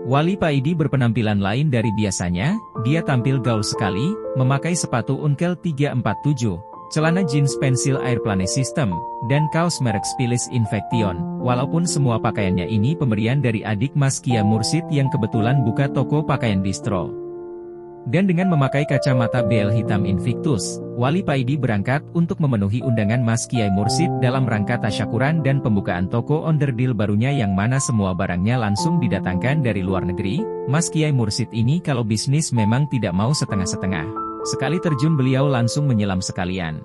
Wali Paidi berpenampilan lain dari biasanya, dia tampil gaul sekali, memakai sepatu Unkel 347, celana jeans pensil Airplane System, dan kaos merek Spilis Infection. Walaupun semua pakaiannya ini pemberian dari adik Mas Kia Mursyid yang kebetulan buka toko pakaian distro. Dan dengan memakai kacamata BL hitam Invictus, Wali Paidi berangkat untuk memenuhi undangan Mas Kiai Mursyid dalam rangka tasyakuran dan pembukaan toko onderdil barunya yang mana semua barangnya langsung didatangkan dari luar negeri. Mas Kiai Mursyid ini kalau bisnis memang tidak mau setengah-setengah. Sekali terjun beliau langsung menyelam sekalian.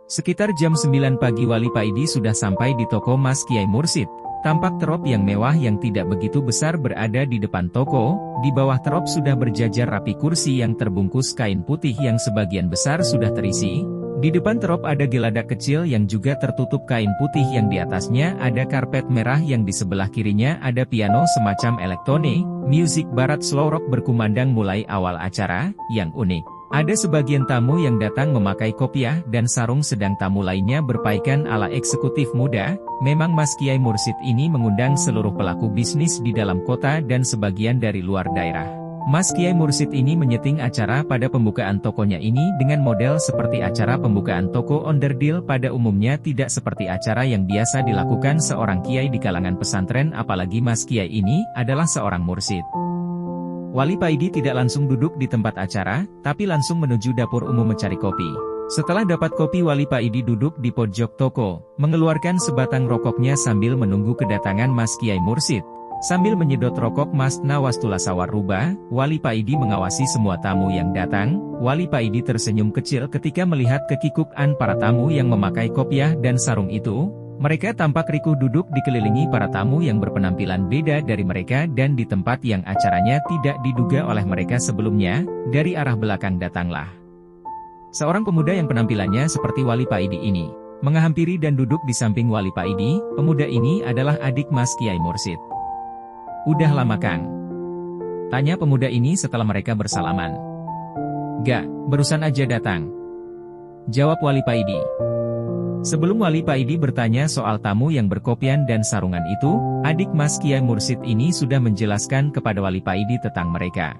Sekitar jam 9 pagi Wali Paidi sudah sampai di toko Mas Kiai Mursyid. Tampak terop yang mewah yang tidak begitu besar berada di depan toko, di bawah terop sudah berjajar rapi kursi yang terbungkus kain putih yang sebagian besar sudah terisi. Di depan terop ada geladak kecil yang juga tertutup kain putih yang di atasnya ada karpet merah yang di sebelah kirinya ada piano semacam elektronik, musik barat slow rock berkumandang mulai awal acara, yang unik. Ada sebagian tamu yang datang memakai kopiah dan sarung sedang tamu lainnya berpakaian ala eksekutif muda. Memang Mas Kiai Mursyid ini mengundang seluruh pelaku bisnis di dalam kota dan sebagian dari luar daerah. Mas Kiai Mursyid ini menyeting acara pada pembukaan tokonya ini dengan model seperti acara pembukaan toko onderdil pada umumnya, tidak seperti acara yang biasa dilakukan seorang kiai di kalangan pesantren, apalagi Mas Kiai ini adalah seorang mursyid. Wali Paidi tidak langsung duduk di tempat acara, tapi langsung menuju dapur umum mencari kopi. Setelah dapat kopi, Wali Paidi duduk di pojok toko, mengeluarkan sebatang rokoknya sambil menunggu kedatangan Mas Kiai Mursyid. Sambil menyedot rokok Mas Nawastula Sawaruba, Wali Paidi mengawasi semua tamu yang datang. Wali Paidi tersenyum kecil ketika melihat kekikukan para tamu yang memakai kopiah dan sarung itu. Mereka tampak rikuh duduk dikelilingi para tamu yang berpenampilan beda dari mereka dan di tempat yang acaranya tidak diduga oleh mereka sebelumnya. Dari arah belakang datanglah seorang pemuda yang penampilannya seperti Wali Paidi ini. Menghampiri dan duduk di samping Wali Paidi, pemuda ini adalah adik Mas Kiai Mursyid. "Udah lama Kang?" tanya pemuda ini setelah mereka bersalaman. "Gak, barusan aja datang," jawab Wali Paidi. Sebelum Wali Paidi bertanya soal tamu yang berkopian dan sarungan itu, adik Mas Kiai Mursyid ini sudah menjelaskan kepada Wali Paidi tentang mereka.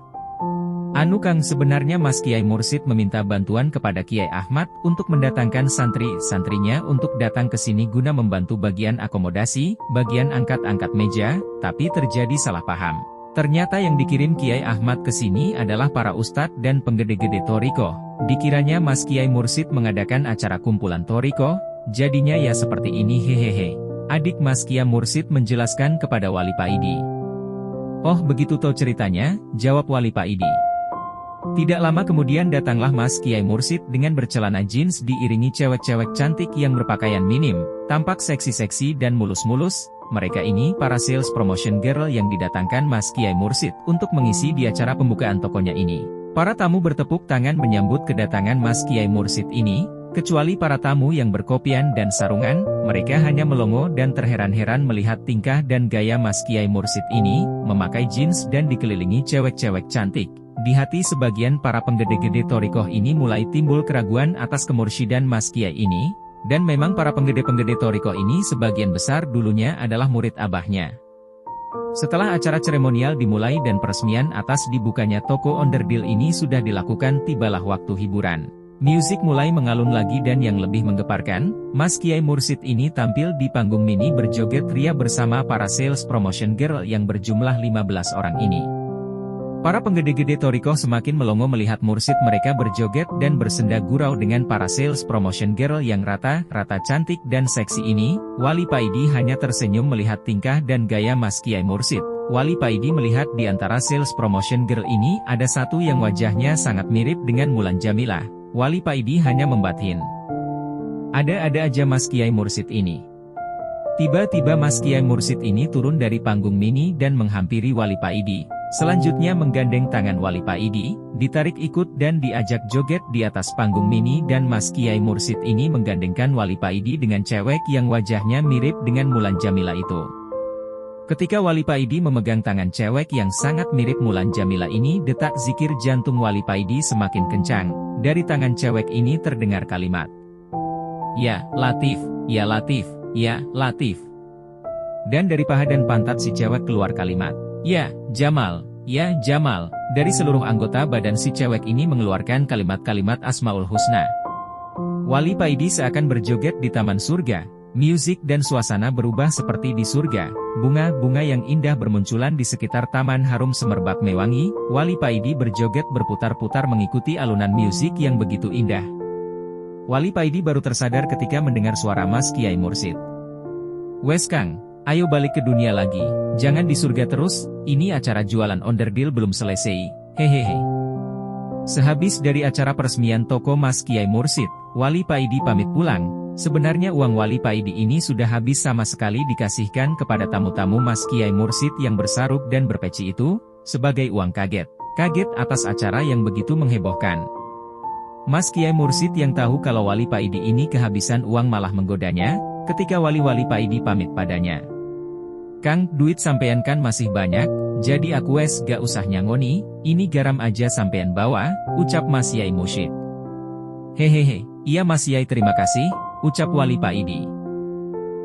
"Anu Kang, sebenarnya Mas Kiai Mursyid meminta bantuan kepada Kiai Ahmad untuk mendatangkan santri-santrinya untuk datang ke sini guna membantu bagian akomodasi, bagian angkat-angkat meja, tapi terjadi salah paham. Ternyata yang dikirim Kiai Ahmad ke sini adalah para ustadz dan penggede-gede toriko. Dikiranya Mas Kiai Mursyid mengadakan acara kumpulan toriko, jadinya ya seperti ini, hehehe," adik Mas Kiai Mursyid menjelaskan kepada Wali Paidi. "Oh begitu toh ceritanya," jawab Wali Paidi. Tidak lama kemudian datanglah Mas Kiai Mursyid dengan bercelana jeans diiringi cewek-cewek cantik yang berpakaian minim, tampak seksi-seksi dan mulus-mulus. Mereka ini para sales promotion girl yang didatangkan Mas Kiai Mursyid untuk mengisi di acara pembukaan tokonya ini. Para tamu bertepuk tangan menyambut kedatangan Mas Kiai Mursyid ini, kecuali para tamu yang berkopian dan sarungan. Mereka hanya melongo dan terheran-heran melihat tingkah dan gaya Mas Kiai Mursyid ini, memakai jeans dan dikelilingi cewek-cewek cantik. Di hati sebagian para penggede-gede torikoh ini mulai timbul keraguan atas kemursyiden Mas Kiai ini, dan memang para penggede-penggede torikoh ini sebagian besar dulunya adalah murid abahnya. Setelah acara seremonial dimulai dan peresmian atas dibukanya toko onderdil ini sudah dilakukan, tibalah waktu hiburan. Musik mulai mengalun lagi dan yang lebih menggeparkan, Mas Kiai Mursyid ini tampil di panggung mini berjoget ria bersama para sales promotion girl yang berjumlah 15 orang ini. Para penggede-gede torikoh semakin melongo melihat Mursyid mereka berjoget dan bersenda gurau dengan para sales promotion girl yang rata-rata cantik dan seksi ini. Wali Paidi hanya tersenyum melihat tingkah dan gaya Mas Kiai Mursyid. Wali Paidi melihat di antara sales promotion girl ini ada satu yang wajahnya sangat mirip dengan Mulan Jamilah. Wali Paidi hanya membatin. Ada-ada aja Mas Kiai Mursyid ini. Tiba-tiba Mas Kiai Mursyid ini turun dari panggung mini dan menghampiri Wali Paidi. Selanjutnya menggandeng tangan Wali Paidi, ditarik ikut dan diajak joget di atas panggung mini dan Mas Kiai Mursyid ini menggandengkan Wali Paidi dengan cewek yang wajahnya mirip dengan Mulan Jamila itu. Ketika Wali Paidi memegang tangan cewek yang sangat mirip Mulan Jamila ini, detak zikir jantung Wali Paidi semakin kencang. Dari tangan cewek ini terdengar kalimat, "Ya Latif, ya Latif, ya Latif." Dan dari paha dan pantat si cewek keluar kalimat, "Ya, Jamal, ya Jamal." Dari seluruh anggota badan si cewek ini mengeluarkan kalimat-kalimat Asmaul Husna. Wali Paidi seakan berjoget di taman surga. Musik dan suasana berubah seperti di surga. Bunga-bunga yang indah bermunculan di sekitar taman harum semerbak mewangi. Wali Paidi berjoget berputar-putar mengikuti alunan musik yang begitu indah. Wali Paidi baru tersadar ketika mendengar suara Mas Kiai Mursyid. "Wes Kang, ayo balik ke dunia lagi. Jangan di surga terus, ini acara jualan onderdil belum selesai. Hehehe." Sehabis dari acara peresmian toko Mas Kiai Mursyid, Wali Paidi pamit pulang. Sebenarnya uang Wali Paidi ini sudah habis sama sekali dikasihkan kepada tamu-tamu Mas Kiai Mursyid yang bersarung dan berpeci itu, sebagai uang kaget. Kaget atas acara yang begitu menghebohkan. Mas Kiai Mursyid yang tahu kalau Wali Paidi ini kehabisan uang malah menggodanya, ketika Wali Paidi pamit padanya. "Kang, duit sampean kan masih banyak, jadi aku wes gak usah nyangoni, ini garam aja sampean bawa," ucap Mas Kiai Mursyid. "Hehehe, iya Mas Yai terima kasih," ucap Wali Paidi.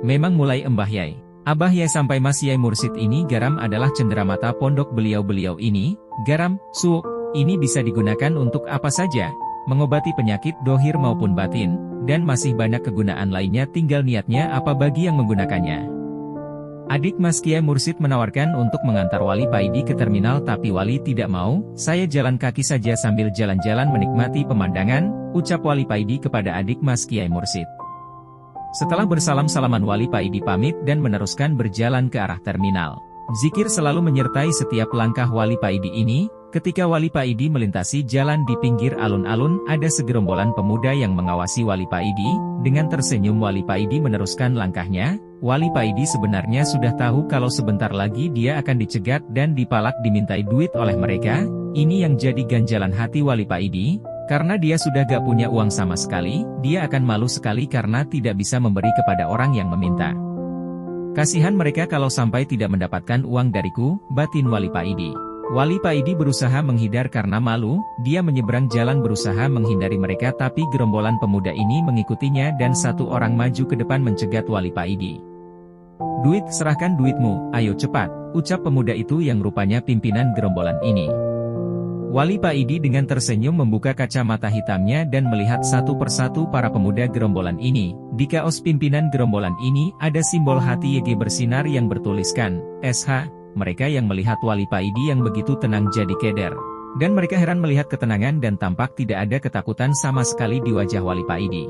Memang mulai Mbah Yai, Abah Yai sampai Mas Yai Mursyid ini garam adalah cenderamata pondok beliau-beliau ini. Garam, suuk, ini bisa digunakan untuk apa saja, mengobati penyakit dohir maupun batin, dan masih banyak kegunaan lainnya tinggal niatnya apa bagi yang menggunakannya. Adik Mas Kiai Mursyid menawarkan untuk mengantar Wali Paidi ke terminal tapi Wali tidak mau. "Saya jalan kaki saja sambil jalan-jalan menikmati pemandangan," ucap Wali Paidi kepada adik Mas Kiai Mursyid. Setelah bersalam-salaman Wali Paidi pamit dan meneruskan berjalan ke arah terminal. Zikir selalu menyertai setiap langkah Wali Paidi ini. Ketika Wali Paidi melintasi jalan di pinggir alun-alun, ada segerombolan pemuda yang mengawasi Wali Paidi. Dengan tersenyum Wali Paidi meneruskan langkahnya. Wali Paidi sebenarnya sudah tahu kalau sebentar lagi dia akan dicegat dan dipalak dimintai duit oleh mereka. Ini yang jadi ganjalan hati Wali Paidi. Karena dia sudah gak punya uang sama sekali, dia akan malu sekali karena tidak bisa memberi kepada orang yang meminta. "Kasihan mereka kalau sampai tidak mendapatkan uang dariku," batin Wali Paidi. Wali Paidi berusaha menghindar karena malu, dia menyeberang jalan berusaha menghindari mereka tapi gerombolan pemuda ini mengikutinya dan satu orang maju ke depan mencegat Wali Paidi. "Duit, serahkan duitmu, ayo cepat," ucap pemuda itu yang rupanya pimpinan gerombolan ini. Wali Paidi dengan tersenyum membuka kacamata hitamnya dan melihat satu persatu para pemuda gerombolan ini. Di kaos pimpinan gerombolan ini ada simbol hati YG bersinar yang bertuliskan SH. Mereka yang melihat Wali Paidi yang begitu tenang jadi keder. Dan mereka heran melihat ketenangan dan tampak tidak ada ketakutan sama sekali di wajah Wali Paidi.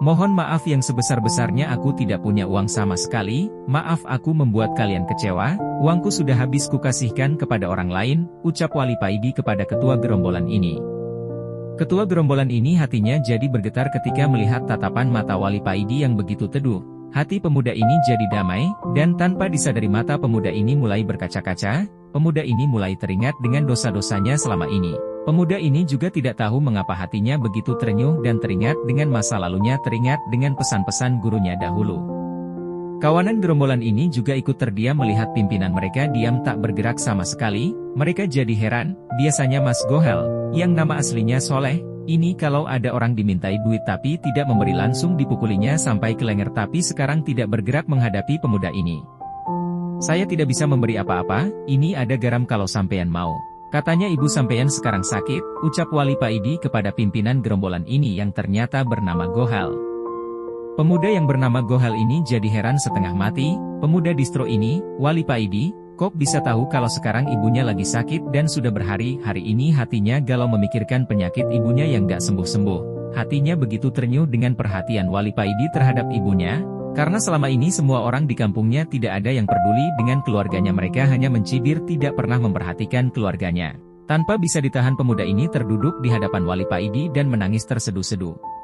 "Mohon maaf yang sebesar-besarnya, aku tidak punya uang sama sekali, maaf aku membuat kalian kecewa, uangku sudah habis kukasihkan kepada orang lain," ucap Wali Paidi kepada ketua gerombolan ini. Ketua gerombolan ini hatinya jadi bergetar ketika melihat tatapan mata Wali Paidi yang begitu teduh. Hati pemuda ini jadi damai, dan tanpa disadari mata pemuda ini mulai berkaca-kaca. Pemuda ini mulai teringat dengan dosa-dosanya selama ini. Pemuda ini juga tidak tahu mengapa hatinya begitu terenyuh dan teringat dengan masa lalunya, teringat dengan pesan-pesan gurunya dahulu. Kawanan gerombolan ini juga ikut terdiam melihat pimpinan mereka diam tak bergerak sama sekali. Mereka jadi heran, biasanya Mas Gohel, yang nama aslinya Soleh, ini kalau ada orang dimintai duit tapi tidak memberi langsung dipukulinya sampai ke leher, tapi sekarang tidak bergerak menghadapi pemuda ini. "Saya tidak bisa memberi apa-apa, ini ada garam kalau sampean mau. Katanya ibu sampean sekarang sakit," ucap Wali Paidi kepada pimpinan gerombolan ini yang ternyata bernama Gohal. Pemuda yang bernama Gohal ini jadi heran setengah mati. Pemuda distro ini, "Wali Paidi, kok bisa tahu kalau sekarang ibunya lagi sakit dan sudah berhari-hari ini hatinya galau memikirkan penyakit ibunya yang gak sembuh-sembuh." Hatinya begitu terenyuh dengan perhatian Wali Paidi terhadap ibunya, karena selama ini semua orang di kampungnya tidak ada yang peduli dengan keluarganya, mereka hanya mencibir, tidak pernah memperhatikan keluarganya. Tanpa bisa ditahan pemuda ini terduduk di hadapan Wali Paidi dan menangis terseduh-seduh.